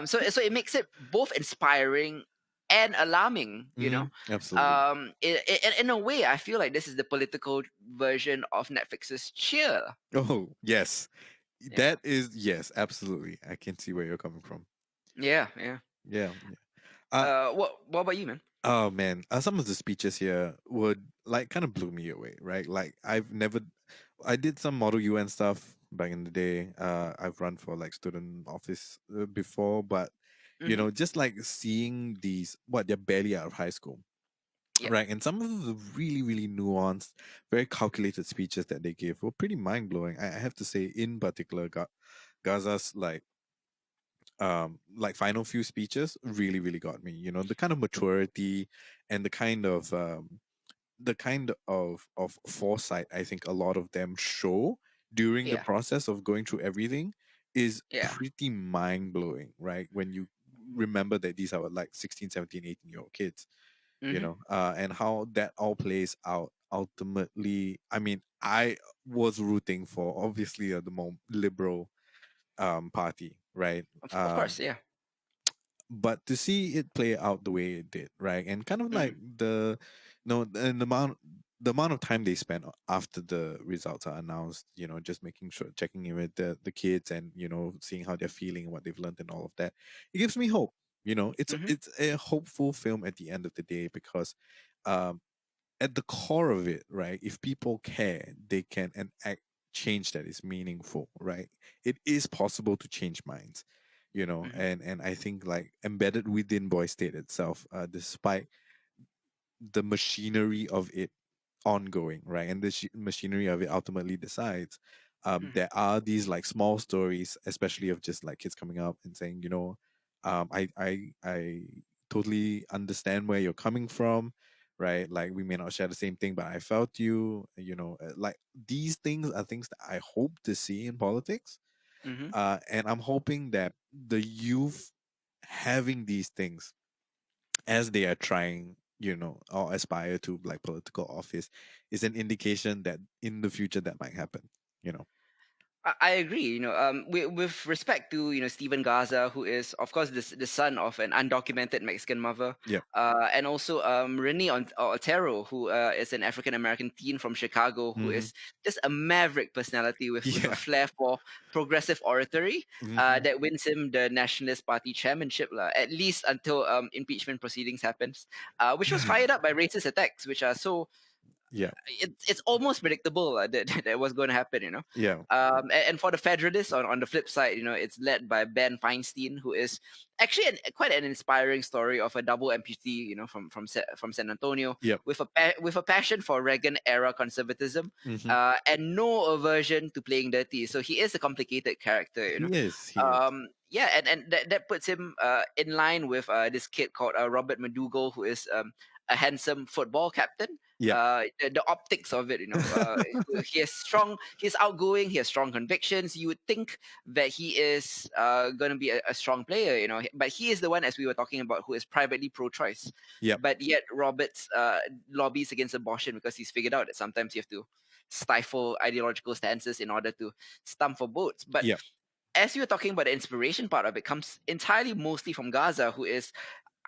So it makes it both inspiring and alarming. Mm-hmm. Absolutely. In a way, I feel like this is the political version of Netflix's Cheer. Oh yes. Yeah, That is yes. Absolutely. I can see where you're coming from. yeah, yeah. Yeah. Yeah. Uh, What about you, man? oh man, some of the speeches here would like kind of blew me away, right? Like I did some Model UN stuff back in the day. I've run for like student office before, but Mm-hmm. just like seeing these, what they're barely out of high school, Yep. right? And some of the really, really nuanced, very calculated speeches that they give were pretty mind blowing. I have to say, in particular, Gaza's like final few speeches really really got me, the kind of maturity and the kind of foresight I think a lot of them show during the Yeah. process of going through everything is Yeah. pretty mind-blowing, right? When you remember that these are like 16, 17, 18-year-old kids, Mm-hmm. and how that all plays out ultimately. I mean, I was rooting for obviously the more liberal party, right? Of course. Yeah. But to see it play out the way it did, right? And kind of Mm-hmm. like the amount of time they spent after the results are announced, just making sure, checking in with the kids, and seeing how they're feeling and what they've learned and all of that. It gives me hope. It's Mm-hmm. it's a hopeful film at the end of the day, because um at the core of it, right, if people care, they can enact change that is meaningful, right? It is possible to change minds, Mm-hmm. and I think like embedded within Boy State itself, despite the machinery of it ongoing, right? And the machinery of it ultimately decides. Mm-hmm. There are these like small stories, especially of just like kids coming up and saying, I totally understand where you're coming from, right? Like we may not share the same thing, but I felt you. Like these things are things that I hope to see in politics. Hmm. And I'm hoping that the youth having these things as they are trying, or aspire to like political office, is an indication that in the future that might happen. You know. I agree. With respect to Stephen Gaza, who is of course the son of an undocumented Mexican mother, Yep. and also Otero, who is an African American teen from Chicago, who Hmm. is just a maverick personality with a Yeah. flair for progressive oratory, Hmm. that wins him the Nationalist Party chairmanship, at least until impeachment proceedings happens, which was fired up by racist attacks, which are so Yeah. it's almost predictable that was going to happen, Yeah. and for the Federalists on the flip side, it's led by Ben Feinstein, who is actually quite an inspiring story of a double amputee, from San Antonio, Yep. with with a passion for Reagan era conservatism, Hmm. and no aversion to playing dirty. So he is a complicated character, He is. He is. yeah, and that puts him in line with this kid called Robert McDougall, who is a handsome football captain. Yep. The optics of it, he has strong, he's outgoing, he has strong convictions. You would think that he is going to be a strong player, but he is the one, as we were talking about, who is privately pro-choice. Yep. But yet Roberts lobbies against abortion because he's figured out that sometimes you have to stifle ideological stances in order to stump for votes. But Yep. as you were talking about, the inspiration part of it comes entirely mostly from Gaza, who is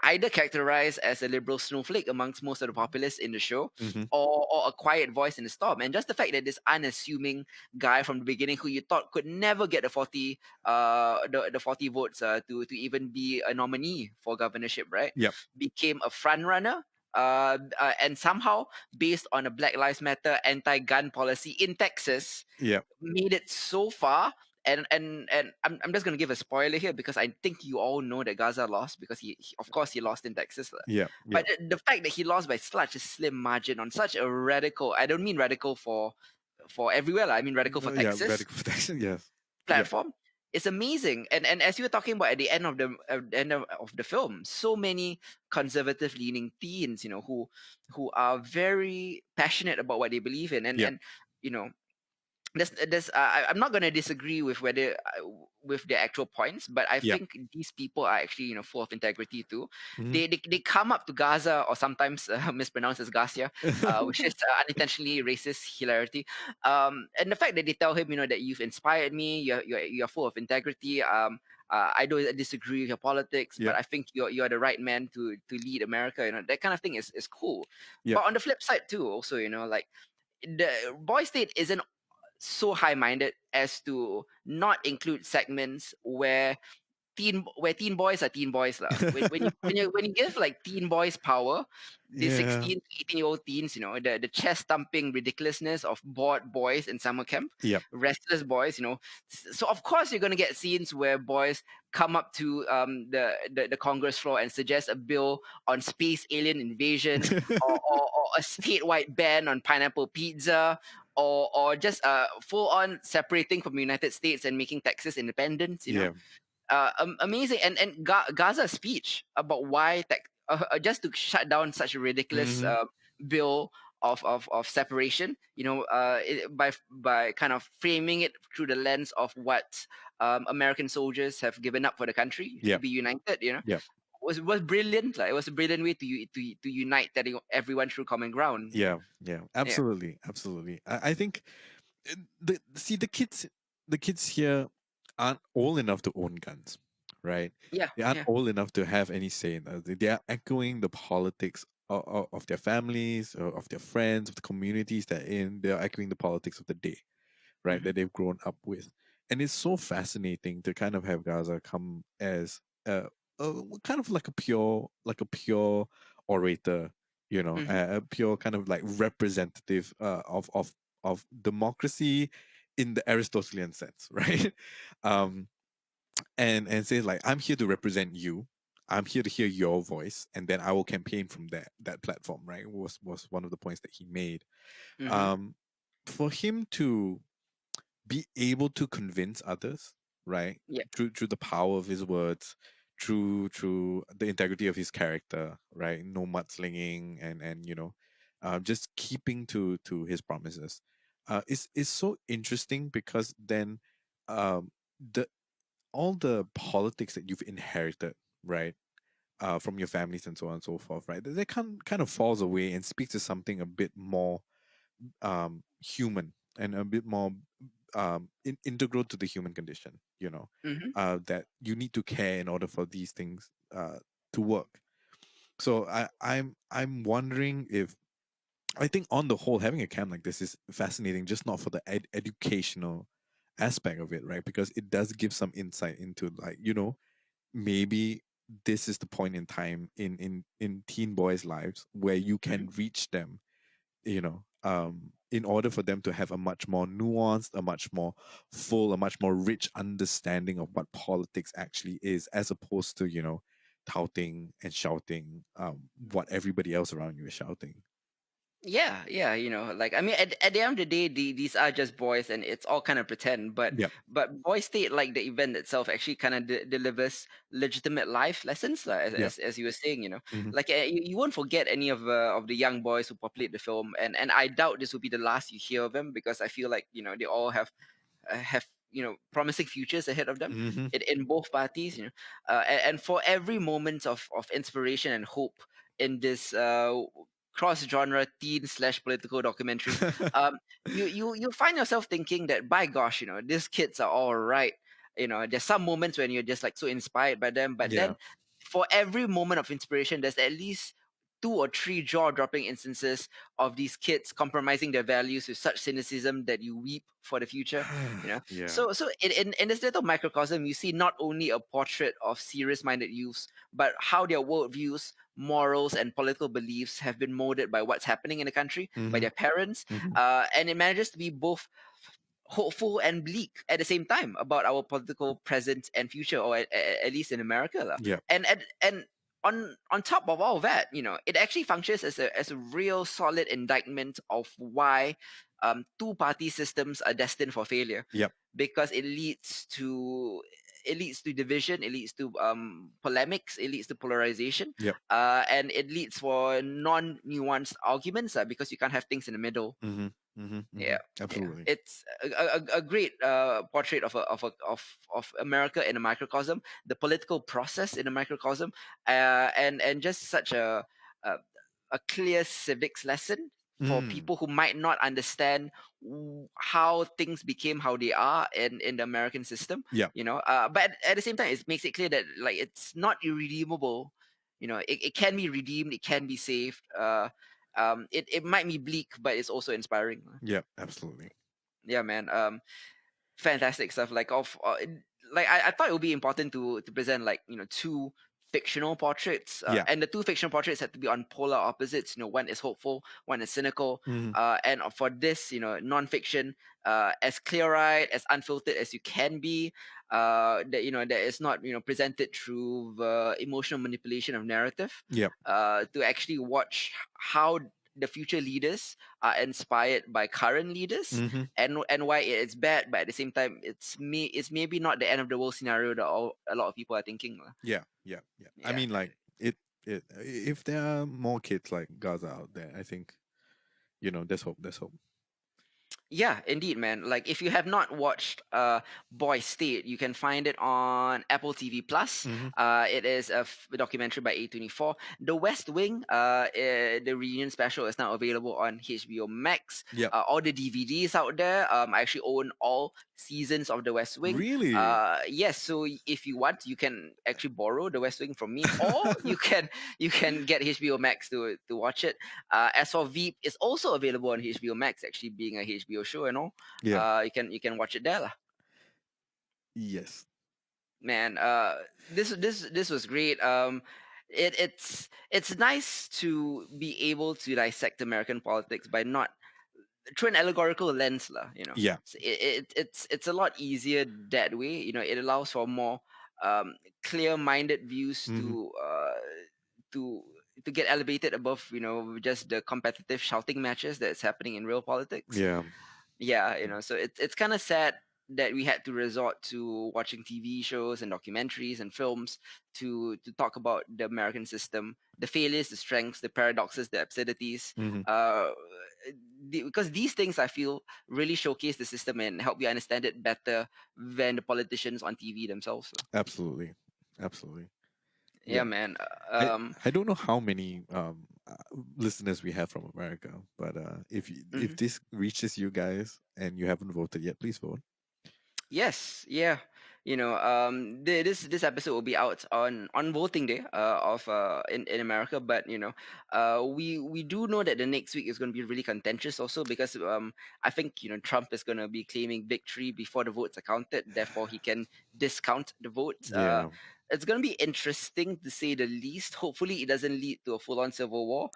either characterized as a liberal snowflake amongst most of the populace in the show, Hmm. or a quiet voice in the storm. And just the fact that this unassuming guy from the beginning, who you thought could never get the 40 votes to even be a nominee for governorship, right, Yep. became a front runner. And somehow, based on a Black Lives Matter anti-gun policy in Texas, Yep. made it so far. And I'm just gonna give a spoiler here, because I think you all know that Gaza lost, because of course he lost in Texas lah. Yep. But Yep. the fact that he lost by such a slim margin on such a radical, I don't mean radical for everywhere lah, I mean radical for Yeah. Texas Radical protection. Yes. Yep. platform, is amazing. And as you were talking about at the end of the film, so many conservative leaning teens, who are very passionate about what they believe in, and Yep. and you know I'm not going to disagree with whether with the actual points, but I Yep. think these people are actually full of integrity too. Hmm. They come up to Gaza, or sometimes mispronounced as Garcia, which is unintentionally racist hilarity. And the fact that they tell him, that you've inspired me, you're full of integrity. I don't disagree with your politics, but Yep. I think you're the right man to lead America. That kind of thing is cool. Yep. But on the flip side too, also, like, the boy state isn't so high-minded as to not include segments where teen boys are teen boys lah. When you give like teen boys power, the Yeah. 16 to 18-year-old teens, the chest thumping ridiculousness of bored boys in summer camp, Yep. restless boys, so of course you're gonna get scenes where boys come up to the Congress floor and suggest a bill on space alien invasion, or a statewide ban on pineapple pizza, or just full on separating from the United States and making Texas independent, Yeah. amazing. And Gaza's speech about why just to shut down such a ridiculous Hmm. bill of separation, by kind of framing it through the lens of what American soldiers have given up for the country to Yep. be united, Yep. was brilliant. Like, it was a brilliant way to unite everyone through common ground. Yeah. Yeah. Yeah, Absolutely. Absolutely. I think the kids here aren't old enough to own guns, right? yeah, They aren't yeah. old enough to have any say in that. They are echoing the politics of their families, of their friends, of the communities they're in. They are echoing the politics of the day, right? Hmm. That they've grown up with. And it's so fascinating to kind of have Gaza come as kind of like a pure orator, Hmm. a pure kind of like representative of democracy in the Aristotelian sense, right? um, and says like, I'm here to represent you. I'm here to hear your voice, and then I will campaign from that platform. Right? Was one of the points that he made. Hmm. Um, for him to be able to convince others, right? Yeah. Through the power of his words, through the integrity of his character, right? No mudslinging, and just keeping to his promises. Is so interesting because then um the all the politics that you've inherited, right, from your families and so on and so forth, right, that kind of falls away and speaks to something a bit more human and a bit more integral to the human condition. Hmm. That you need to care in order for these things to work. So I'm wondering if I think on the whole, having a camp like this is fascinating, just not for the educational aspect of it, right? Because it does give some insight into, like, maybe this is the point in time in teen boys' lives where you Hmm. can reach them, in order for them to have a much more nuanced, a much more full, a much more rich understanding of what politics actually is, as opposed to, touting and shouting what everybody else around you is shouting. Yeah, yeah, like I mean, at the end of the day, these are just boys, and it's all kind of pretend. But Yep. Boy State, like the event itself, actually kind of delivers legitimate life lessons, as, Yep. as you were saying. Hmm. Like you won't forget any of the young boys who populate the film, and I doubt this will be the last you hear of them, because I feel like they all have promising futures ahead of them Hmm. in both parties. And for every moment of inspiration and hope in this cross genre teen slash political documentary, um you find yourself thinking that, by gosh, these kids are all right. There's some moments when you're just like so inspired by them, but Yeah. then for every moment of inspiration, there's at least two or three jaw-dropping instances of these kids compromising their values with such cynicism that you weep for the future. Yeah. So in this little microcosm, you see not only a portrait of serious-minded youths, but how their worldviews, morals, and political beliefs have been molded by what's happening in the country, by Hmm. their parents. Hmm. And it manages to be both hopeful and bleak at the same time about our political present and future, or at least in America, lah. Yeah. And on top of all that, it actually functions as a real solid indictment of why two-party systems are destined for failure, Yep. because it leads to division, it leads to polemics, it leads to polarization, Yep. and it leads for non-nuanced arguments, because you can't have things in the middle. Hmm. Hmm. Hmm. Yeah, yeah. Absolutely. It's a great portrait of America in a microcosm, the political process in a microcosm, and just such a a clear civics lesson for Mm. people who might not understand how things became how they are in the American system. Yeah. But at the same time, it makes it clear that, like, it's not irredeemable. It can be redeemed, it can be saved. It might be bleak, but it's also inspiring. Yeah. Absolutely. Yeah, man. Fantastic stuff. Like I thought it would be important to present, like, two fictional portraits, Yeah. and the two fictional portraits had to be on polar opposites. One is hopeful, one is cynical. Hmm. And for this, non-fiction, as clear-eyed, as unfiltered as you can be, that is not presented through the emotional manipulation of narrative, Yep. to actually watch how the future leaders are inspired by current leaders, Hmm. and why it's bad, but at the same time, it's maybe not the end of the world scenario that a lot of people are thinking, lah. Yeah. Yeah. Yeah. I Yeah. mean, like, if there are more kids like Gaza out there, I think, there's hope. There's hope. Yeah, indeed, man. Like, if you have not watched Boy State, you can find it on Apple TV Plus. Hmm. It is a documentary by A24. The West Wing, the reunion special, is now available on HBO Max. Yep. All the DVDs out there. I actually own all seasons of The West Wing. Really? Yes, so if you want, you can actually borrow The West Wing from me, or you can get HBO Max to watch it. As for Veep, it's also available on HBO Max, actually being a HBO show and all. Yeah. You can watch it there, lah. Yes. Man. This was great. It's nice to be able to dissect American politics by not through an allegorical lens, lah. Yeah. It's a lot easier that way. It allows for more um clear-minded views Hmm. to to get elevated above just the competitive shouting matches that's happening in real politics. Yeah. Yeah, so it's kind of sad that we had to resort to watching TV shows and documentaries and films to talk about the American system, the failures, the strengths, the paradoxes, the absurdities. Hmm. Uh, because these things I feel really showcase the system and help you understand it better than the politicians on TV themselves. So, Absolutely, absolutely. yeah, Yeah. man. I I don't know how many listeners we have from America, but if Mhm. this reaches you guys and you haven't voted yet, please vote. Yes, yeah. This episode will be out on voting day of in America, but we do know that the next week is going to be really contentious also because I think Trump is going to be claiming victory before the votes are counted, therefore he can discount the votes. Yeah. It's going to be interesting to say the least. Hopefully, it doesn't lead to a full-on civil war,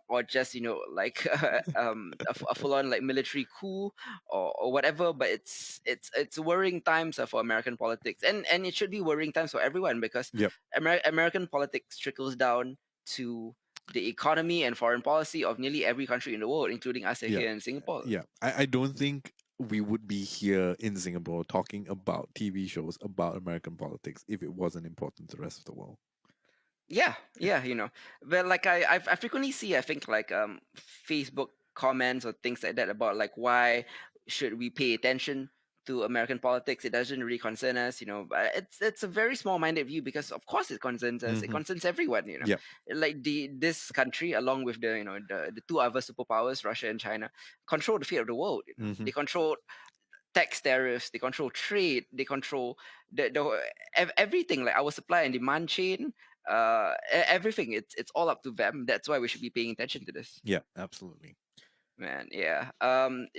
or just like a full-on like military coup or whatever. But it's worrying times for American politics, and it should be worrying times for everyone because Yep. American politics trickles down to the economy and foreign policy of nearly every country in the world, including us Yeah. here in Singapore. Yeah. I don't think we would be here in Singapore talking about TV shows about American politics if it wasn't important to the rest of the world. Yeah, yeah, but like I frequently see, I think, like Facebook comments or things like that about like why should we pay attention to American politics? It doesn't really concern us, but it's a very small-minded view because of course it concerns us. It Hmm. concerns everyone, Yep. like this country along with the two other superpowers, Russia and China, control the fate of the world. Hmm. They control tax tariffs, they control trade, they control everything, like our supply and demand chain, everything. It's all up to them. That's why we should be paying attention to this. Yeah. Absolutely. Man, yeah.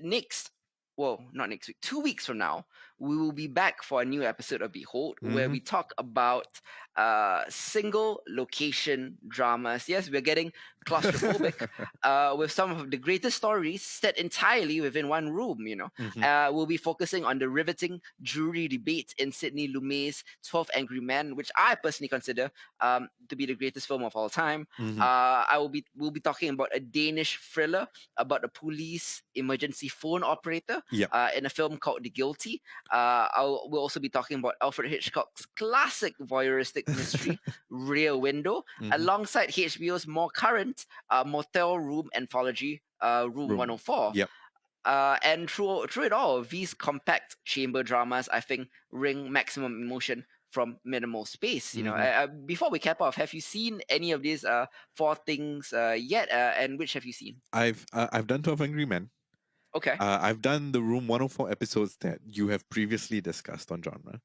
Next, well, not next week, 2 weeks from now, we will be back for a new episode of Behold, where Hmm. we talk about single location dramas. Yes, we're getting claustrophobic with some of the greatest stories set entirely within one room. Hmm. We'll be focusing on the riveting jury debate in Sidney Lumet's 12 Angry Men, which I personally consider to be the greatest film of all time. Hmm. We'll be talking about a Danish thriller about a police emergency phone operator Yep. in a film called The Guilty. We'll also be talking about Alfred Hitchcock's classic voyeuristic mystery, Rear Window, Hmm. alongside HBO's more current motel room anthology, Room Room. 104. Yep. And through it all, these compact chamber dramas, I think, wring maximum emotion from minimal space. Hmm. Before we cap off, have you seen any of these four things yet? And which have you seen? I've done 12 Angry Men. Okay, I've done the Room 104 episodes that you have previously discussed on genre.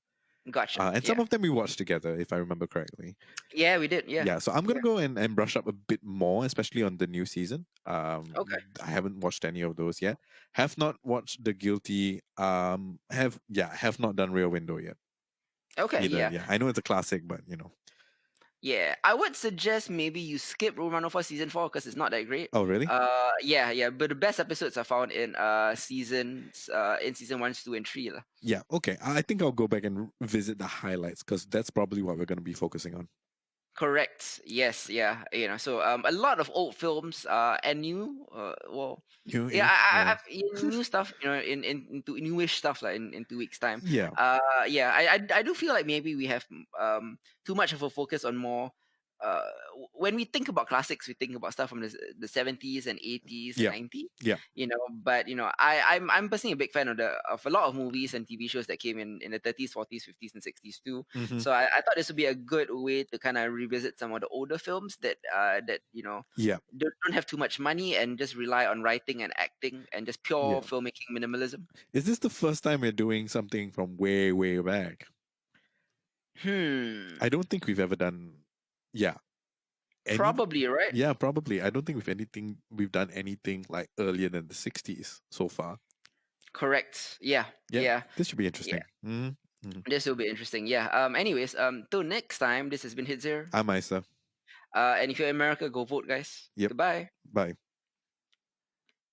gotcha. And some Yeah, of them we watched together, if I remember correctly. yeah, we did. Yeah, Yeah, so I'm gonna yeah. go and brush up a bit more, especially on the new season. Okay, I haven't watched any of those yet. Have not watched The Guilty. Have not done Rear Window yet okay, either. yeah. Yeah, I know it's a classic, but Yeah, I would suggest maybe you skip Room 104 season 4 because it's not that great. Oh really? Yeah, yeah, but the best episodes are found in season 1, 2, and 3 lah. Yeah. Okay. I think I'll go back and visit the highlights because that's probably what we're gonna be focusing on. Correct. Yes. Yeah. So a lot of old films and new. Well, yeah. Ish. Yeah. New stuff. Into newish stuff like in 2 weeks time. Yeah. Yeah. I do feel like maybe we have too much of a focus on more. When we think about classics, we think about stuff from the 70s and 80s and Yeah. 90s. Yeah. But I'm personally a big fan of a lot of movies and TV shows that came in the 30s, 40s, 50s, and 60s too. Hmm. So I thought this would be a good way to kind of revisit some of the older films that Yeah. don't have too much money and just rely on writing and acting and just pure Yeah. filmmaking minimalism. Is this the first time we're doing something from way, way back? Hmm. I don't think we've ever done. Yeah. Any. Probably, right? Yeah, probably. I don't think we've done anything like earlier than the 60s so far. Correct. Yeah. Yeah. Yeah. This should be Yeah. interesting. Hmm. This will be interesting. Yeah. Anyways. Till next time. This has been Hitzer. I'm Isa. And if you're in America, go vote, guys. Yep. Goodbye. Bye.